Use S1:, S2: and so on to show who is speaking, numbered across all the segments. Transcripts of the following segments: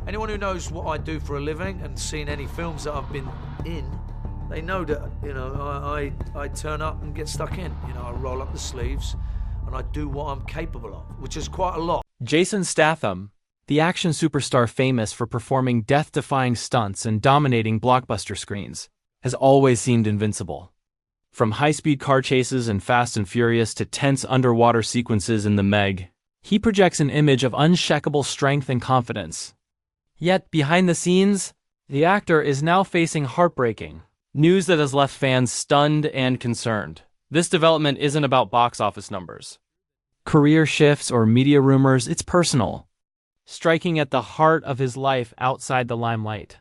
S1: Anyone who knows what I do for a living and seen any films that I've been in, they know that, I turn up and get stuck in. I roll up the sleeves and I do what I'm capable of, which is quite a lot.
S2: Jason Statham, the action superstar famous for performing death-defying stunts and dominating blockbuster screens, has always seemed invincible. From high-speed car chases in Fast and Furious to tense underwater sequences in The Meg, he projects an image of unshakable strength and confidence. Yet, behind the scenes, the actor is now facing heartbreaking news that has left fans stunned and concerned. This development isn't about box office numbers, career shifts, or media rumors. It's personal, striking at the heart of his life outside the limelight.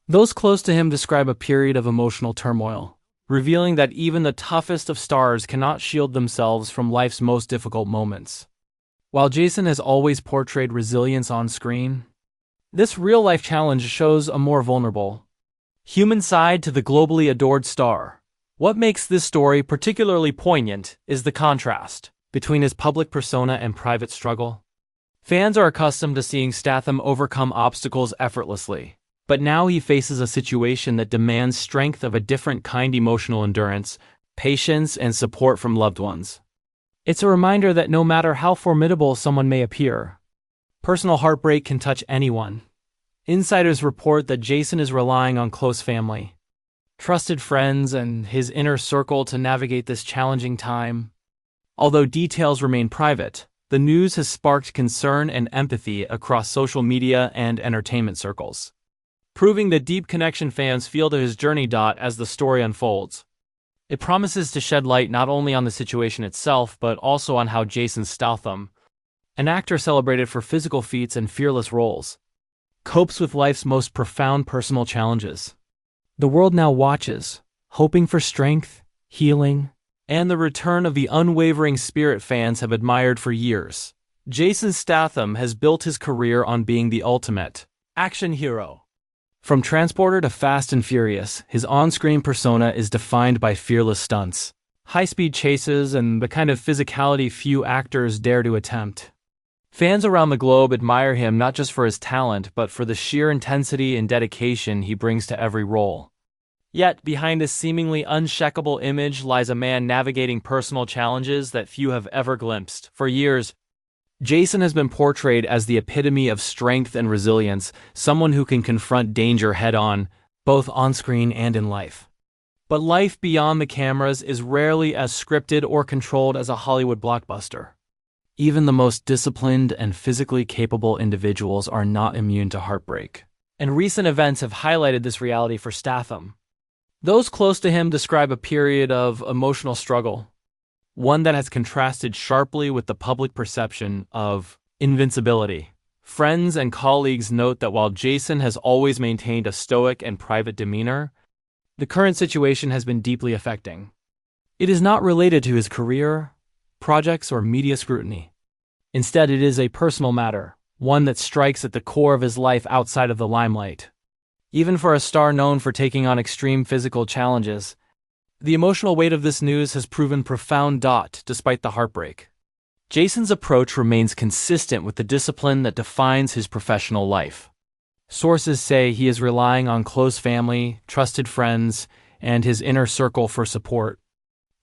S2: Those close to him describe a period of emotional turmoil, revealing that even the toughest of stars cannot shield themselves from life's most difficult moments. While Jason has always portrayed resilience on screen, this real-life challenge shows a more vulnerable, human side to the globally adored star. What makes this story particularly poignant is the contrast between his public persona and private struggle. Fans are accustomed to seeing Statham overcome obstacles effortlessly, but now he faces a situation that demands strength of a different kind: emotional endurance, patience, and support from loved ones. It's a reminder that no matter how formidable someone may appear, personal heartbreak can touch anyone. Insiders report that Jason is relying on close family, trusted friends, and his inner circle to navigate this challenging time. Although details remain private, the news has sparked concern and empathy across social media and entertainment circles, proving the deep connection fans feel to his journey. As the story unfolds, it promises to shed light not only on the situation itself, but also on how Jason Statham, an actor celebrated for physical feats and fearless roles, copes with life's most profound personal challenges. The world now watches, hoping for strength, healing, and the return of the unwavering spirit fans have admired for years. Jason Statham has built his career on being the ultimate action hero. From Transporter to Fast and Furious, his on-screen persona is defined by fearless stunts, high-speed chases, and the kind of physicality few actors dare to attempt. Fans around the globe admire him not just for his talent, but for the sheer intensity and dedication he brings to every role. Yet, behind this seemingly unshakable image lies a man navigating personal challenges that few have ever glimpsed. For years, Jason has been portrayed as the epitome of strength and resilience, someone who can confront danger head-on, both on-screen and in life. But life beyond the cameras is rarely as scripted or controlled as a Hollywood blockbuster. Even the most disciplined and physically capable individuals are not immune to heartbreak, and recent events have highlighted this reality for Statham. Those close to him describe a period of emotional struggle, one that has contrasted sharply with the public perception of invincibility. Friends and colleagues note that while Jason has always maintained a stoic and private demeanor, the current situation has been deeply affecting. It is not related to his career, projects, or media scrutiny. Instead, it is a personal matter, one that strikes at the core of his life outside of the limelight. Even for a star known for taking on extreme physical challenges, the emotional weight of this news has proven profound. Despite the heartbreak, Jason's approach remains consistent with the discipline that defines his professional life. Sources say he is relying on close family, trusted friends, and his inner circle for support.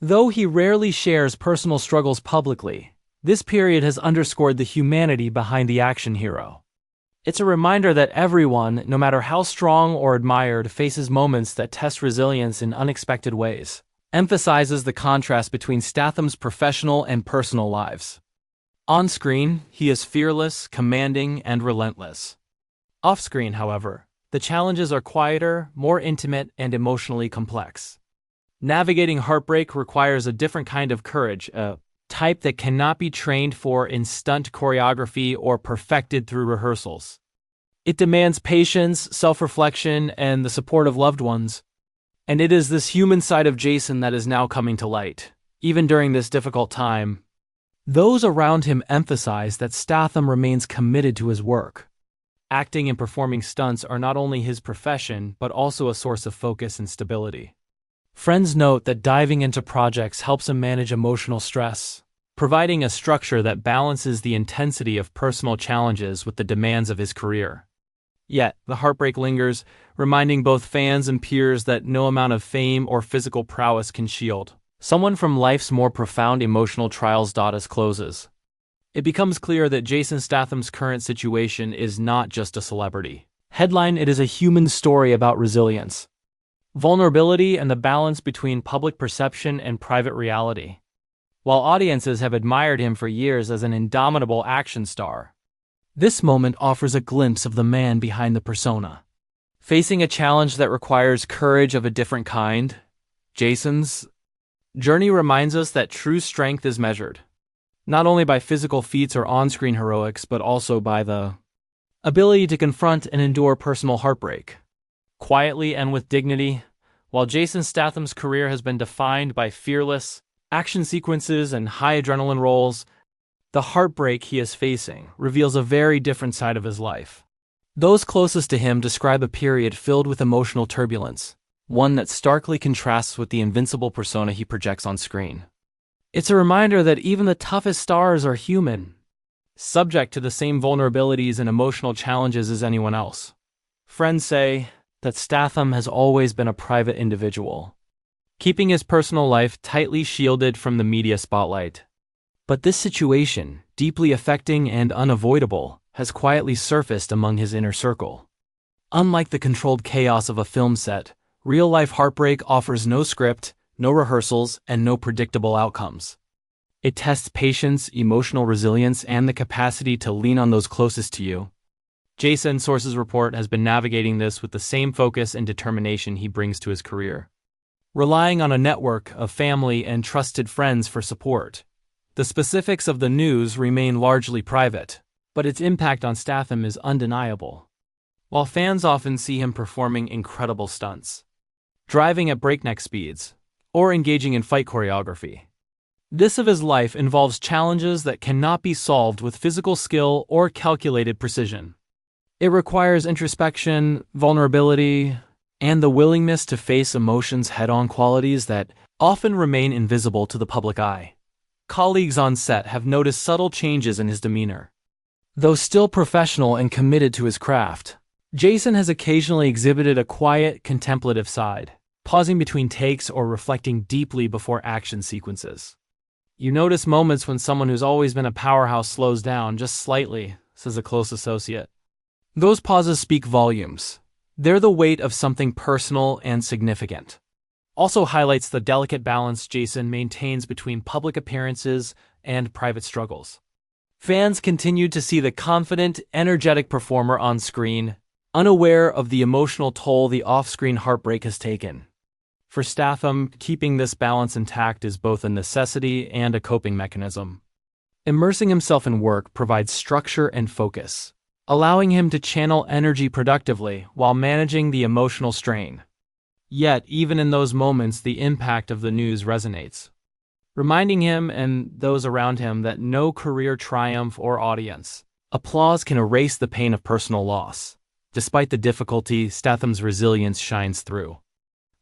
S2: Though he rarely shares personal struggles publicly, this period has underscored the humanity behind the action hero. It's a reminder that everyone, no matter how strong or admired, faces moments that test resilience in unexpected ways. Emphasizes the contrast between Statham's professional and personal lives. On screen, he is fearless, commanding, and relentless. Off-screen, however, the challenges are quieter, more intimate, and emotionally complex. Navigating heartbreak requires a different kind of courage, a type that cannot be trained for in stunt choreography or perfected through rehearsals. It demands patience, self-reflection, and the support of loved ones. And it is this human side of Jason that is now coming to light. Even during this difficult time, those around him emphasize that Statham remains committed to his work. Acting and performing stunts are not only his profession, but also a source of focus and stability. Friends note that diving into projects helps him manage emotional stress, providing a structure that balances the intensity of personal challenges with the demands of his career. Yet, the heartbreak lingers, reminding both fans and peers that no amount of fame or physical prowess can shield someone from life's more profound emotional trials. As closes, it becomes clear that Jason Statham's current situation is not just a celebrity headline, it is a human story about resilience, vulnerability, and the balance between public perception and private reality. While audiences have admired him for years as an indomitable action star, this moment offers a glimpse of the man behind the persona. Facing a challenge that requires courage of a different kind, Jason's journey reminds us that true strength is measured not only by physical feats or on-screen heroics, but also by the ability to confront and endure personal heartbreak quietly and with dignity. While Jason Statham's career has been defined by fearless action sequences and high adrenaline roles, the heartbreak he is facing reveals a very different side of his life. Those closest to him describe a period filled with emotional turbulence, one that starkly contrasts with the invincible persona he projects on screen. It's a reminder that even the toughest stars are human, subject to the same vulnerabilities and emotional challenges as anyone else. Friends say that Statham has always been a private individual, keeping his personal life tightly shielded from the media spotlight. But this situation, deeply affecting and unavoidable, has quietly surfaced among his inner circle. Unlike the controlled chaos of a film set, real-life heartbreak offers no script, no rehearsals, and no predictable outcomes. It tests patience, emotional resilience, and the capacity to lean on those closest to you. Jason, sources report, has been navigating this with the same focus and determination he brings to his career, relying on a network of family and trusted friends for support. The specifics of the news remain largely private, but its impact on Statham is undeniable. While fans often see him performing incredible stunts, driving at breakneck speeds, or engaging in fight choreography, this of his life involves challenges that cannot be solved with physical skill or calculated precision. It requires introspection, vulnerability, and the willingness to face emotions head-on, qualities that often remain invisible to the public eye. Colleagues on set have noticed subtle changes in his demeanor. Though still professional and committed to his craft, Jason has occasionally exhibited a quiet, contemplative side, pausing between takes or reflecting deeply before action sequences. You notice moments when someone who's always been a powerhouse slows down just slightly, says a close associate. Those pauses speak volumes. They're the weight of something personal and significant. Also highlights the delicate balance Jason maintains between public appearances and private struggles. Fans continue to see the confident, energetic performer on screen, unaware of the emotional toll the off-screen heartbreak has taken. For Statham, keeping this balance intact is both a necessity and a coping mechanism. Immersing himself in work provides structure and focus, allowing him to channel energy productively while managing the emotional strain. Yet, even in those moments, the impact of the news resonates, reminding him and those around him that no career triumph or audience applause can erase the pain of personal loss. Despite the difficulty, Statham's resilience shines through.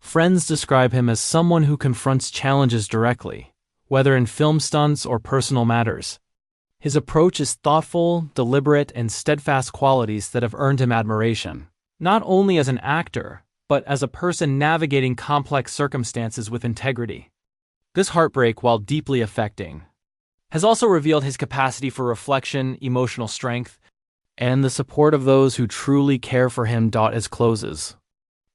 S2: Friends describe him as someone who confronts challenges directly, whether in film stunts or personal matters. His approach is thoughtful, deliberate, and steadfast, qualities that have earned him admiration, not only as an actor, but as a person navigating complex circumstances with integrity. This heartbreak, while deeply affecting, has also revealed his capacity for reflection, emotional strength, and the support of those who truly care for him. As closes,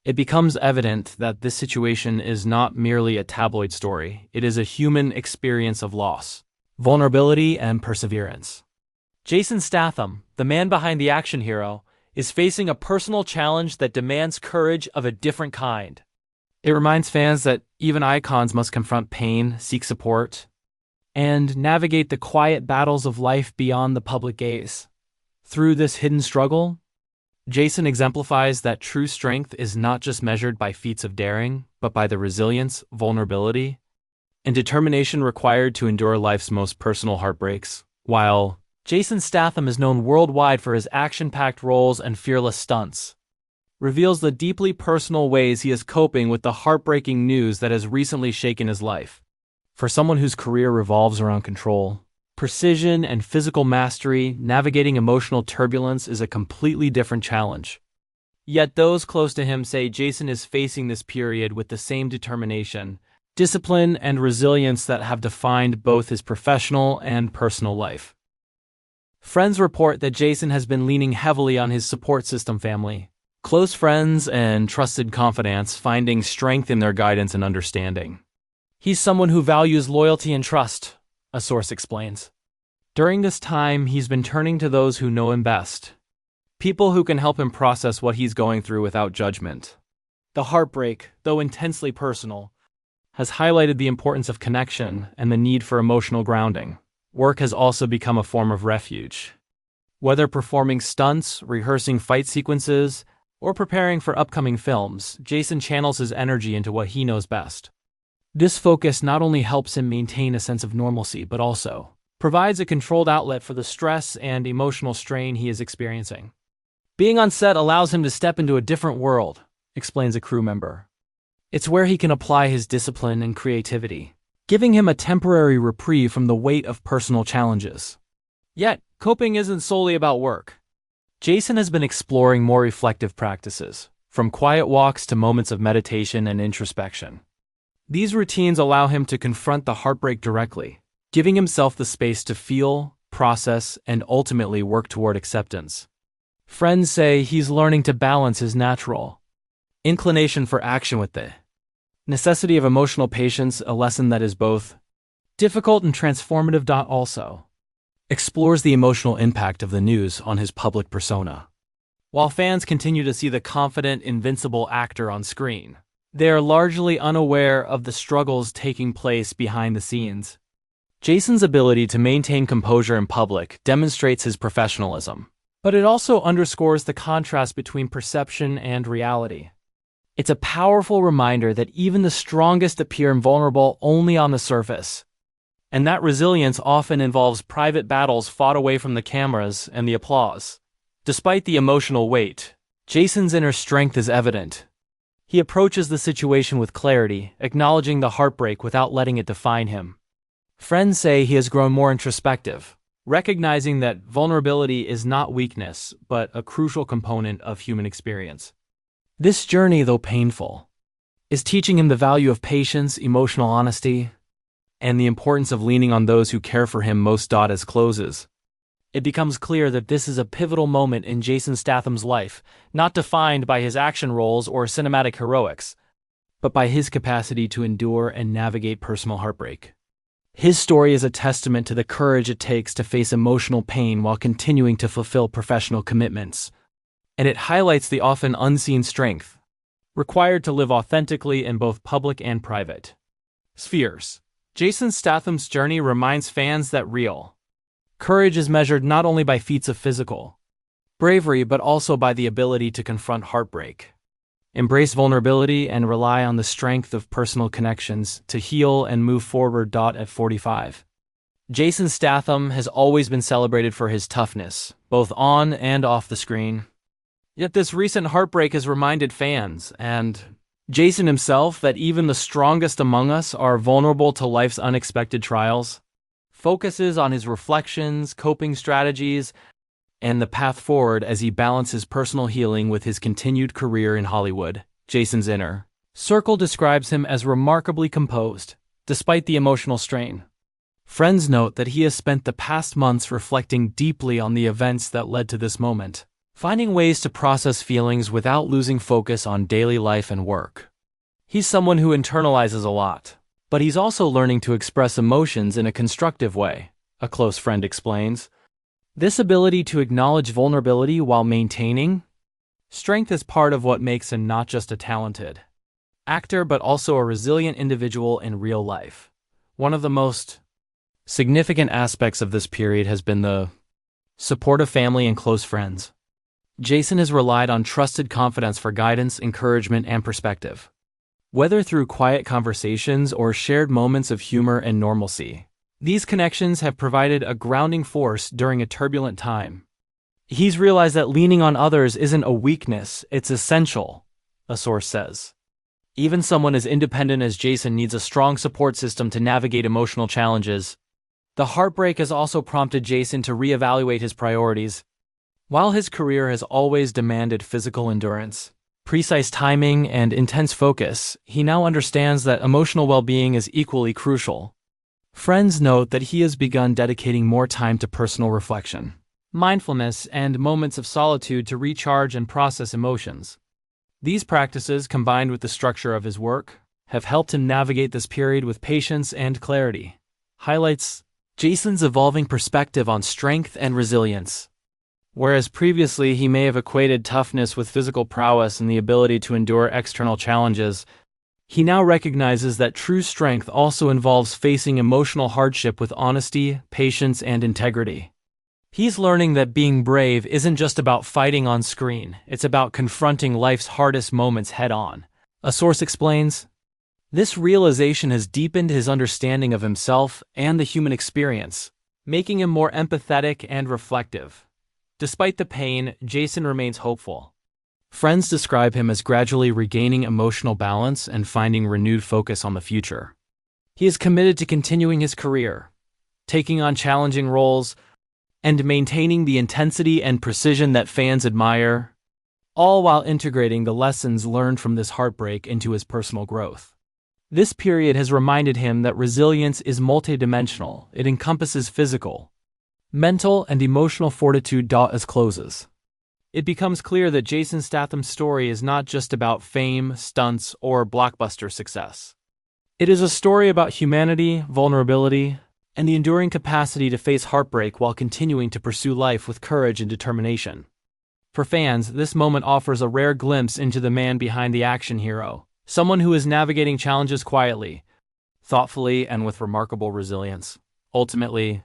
S2: it becomes evident that this situation is not merely a tabloid story, it is a human experience of loss, vulnerability, and perseverance. Jason Statham, the man behind the action hero, is facing a personal challenge that demands courage of a different kind. It reminds fans that even icons must confront pain, seek support, and navigate the quiet battles of life beyond the public gaze. Through this hidden struggle, Jason exemplifies that true strength is not just measured by feats of daring, but by the resilience, vulnerability, and determination required to endure life's most personal heartbreaks. While Jason Statham is known worldwide for his action-packed roles and fearless stunts, reveals the deeply personal ways he is coping with the heartbreaking news that has recently shaken his life. For someone whose career revolves around control, precision, and physical mastery, navigating emotional turbulence is a completely different challenge. Yet those close to him say Jason is facing this period with the same determination, discipline, and resilience that have defined both his professional and personal life. Friends report that Jason has been leaning heavily on his support system family, close friends and trusted confidants, finding strength in their guidance and understanding. He's someone who values loyalty and trust, a source explains. During this time, he's been turning to those who know him best, people who can help him process what he's going through without judgment. The heartbreak, though intensely personal, has highlighted the importance of connection and the need for emotional grounding. Work has also become a form of refuge. Whether performing stunts, rehearsing fight sequences, or preparing for upcoming films, Jason channels his energy into what he knows best. This focus not only helps him maintain a sense of normalcy, but also provides a controlled outlet for the stress and emotional strain he is experiencing. Being on set allows him to step into a different world, explains a crew member. It's where he can apply his discipline and creativity, giving him a temporary reprieve from the weight of personal challenges. Yet, coping isn't solely about work. Jason has been exploring more reflective practices, from quiet walks to moments of meditation and introspection. These routines allow him to confront the heartbreak directly, giving himself the space to feel, process, and ultimately work toward acceptance. Friends say he's learning to balance his natural inclination for action with the necessity of emotional patience, a lesson that is both difficult and transformative. Also explores the emotional impact of the news on his public persona. While fans continue to see the confident, invincible actor on screen, they are largely unaware of the struggles taking place behind the scenes. Jason's ability to maintain composure in public demonstrates his professionalism, but it also underscores the contrast between perception and reality. It's a powerful reminder that even the strongest appear invulnerable only on the surface, and that resilience often involves private battles fought away from the cameras and the applause. Despite the emotional weight, Jason's inner strength is evident. He approaches the situation with clarity, acknowledging the heartbreak without letting it define him. Friends say he has grown more introspective, recognizing that vulnerability is not weakness, but a crucial component of human experience. This journey, though painful, is teaching him the value of patience, emotional honesty, and the importance of leaning on those who care for him most. As closes, it becomes clear that this is a pivotal moment in Jason Statham's life, not defined by his action roles or cinematic heroics, but by his capacity to endure and navigate personal heartbreak. His story is a testament to the courage it takes to face emotional pain while continuing to fulfill professional commitments, and it highlights the often unseen strength required to live authentically in both public and private spheres. Jason Statham's journey reminds fans that real courage is measured not only by feats of physical bravery but also by the ability to confront heartbreak, embrace vulnerability, and rely on the strength of personal connections to heal and move forward. At 45, Jason Statham has always been celebrated for his toughness, both on and off the screen. Yet this recent heartbreak has reminded fans, and Jason himself, that even the strongest among us are vulnerable to life's unexpected trials. Focuses on his reflections, coping strategies, and the path forward as he balances personal healing with his continued career in Hollywood. Jason's inner circle describes him as remarkably composed, despite the emotional strain. Friends note that he has spent the past months reflecting deeply on the events that led to this moment, finding ways to process feelings without losing focus on daily life and work. He's someone who internalizes a lot, but he's also learning to express emotions in a constructive way, a close friend explains. This ability to acknowledge vulnerability while maintaining strength is part of what makes him not just a talented actor but also a resilient individual in real life. One of the most significant aspects of this period has been the support of family and close friends. Jason has relied on trusted confidants for guidance, encouragement, and perspective. Whether through quiet conversations or shared moments of humor and normalcy, these connections have provided a grounding force during a turbulent time. He's realized that leaning on others isn't a weakness, it's essential, a source says. Even someone as independent as Jason needs a strong support system to navigate emotional challenges. The heartbreak has also prompted Jason to reevaluate his priorities. While his career has always demanded physical endurance, precise timing, and intense focus, he now understands that emotional well-being is equally crucial. Friends note that he has begun dedicating more time to personal reflection, mindfulness, and moments of solitude to recharge and process emotions. These practices, combined with the structure of his work, have helped him navigate this period with patience and clarity. Highlights Jason's evolving perspective on strength and resilience. Whereas previously he may have equated toughness with physical prowess and the ability to endure external challenges, he now recognizes that true strength also involves facing emotional hardship with honesty, patience, and integrity. He's learning that being brave isn't just about fighting on screen, it's about confronting life's hardest moments head-on. A source explains, this realization has deepened his understanding of himself and the human experience, making him more empathetic and reflective. Despite the pain, Jason remains hopeful. Friends describe him as gradually regaining emotional balance and finding renewed focus on the future. He is committed to continuing his career, taking on challenging roles, and maintaining the intensity and precision that fans admire, all while integrating the lessons learned from this heartbreak into his personal growth. This period has reminded him that resilience is multidimensional. It encompasses physical, mental, and emotional fortitude. As closes, it becomes clear that Jason Statham's story is not just about fame, stunts, or blockbuster success. It is a story about humanity, vulnerability, and the enduring capacity to face heartbreak while continuing to pursue life with courage and determination. For fans, this moment offers a rare glimpse into the man behind the action hero, someone who is navigating challenges quietly, thoughtfully, and with remarkable resilience. Ultimately,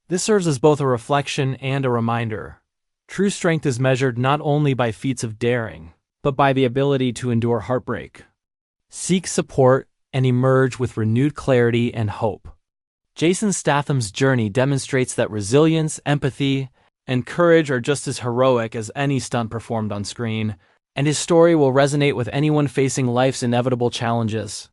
S2: this serves as both a reflection and a reminder. True strength is measured not only by feats of daring, but by the ability to endure heartbreak, seek support, and emerge with renewed clarity and hope. Jason Statham's journey demonstrates that resilience, empathy, and courage are just as heroic as any stunt performed on screen, and his story will resonate with anyone facing life's inevitable challenges.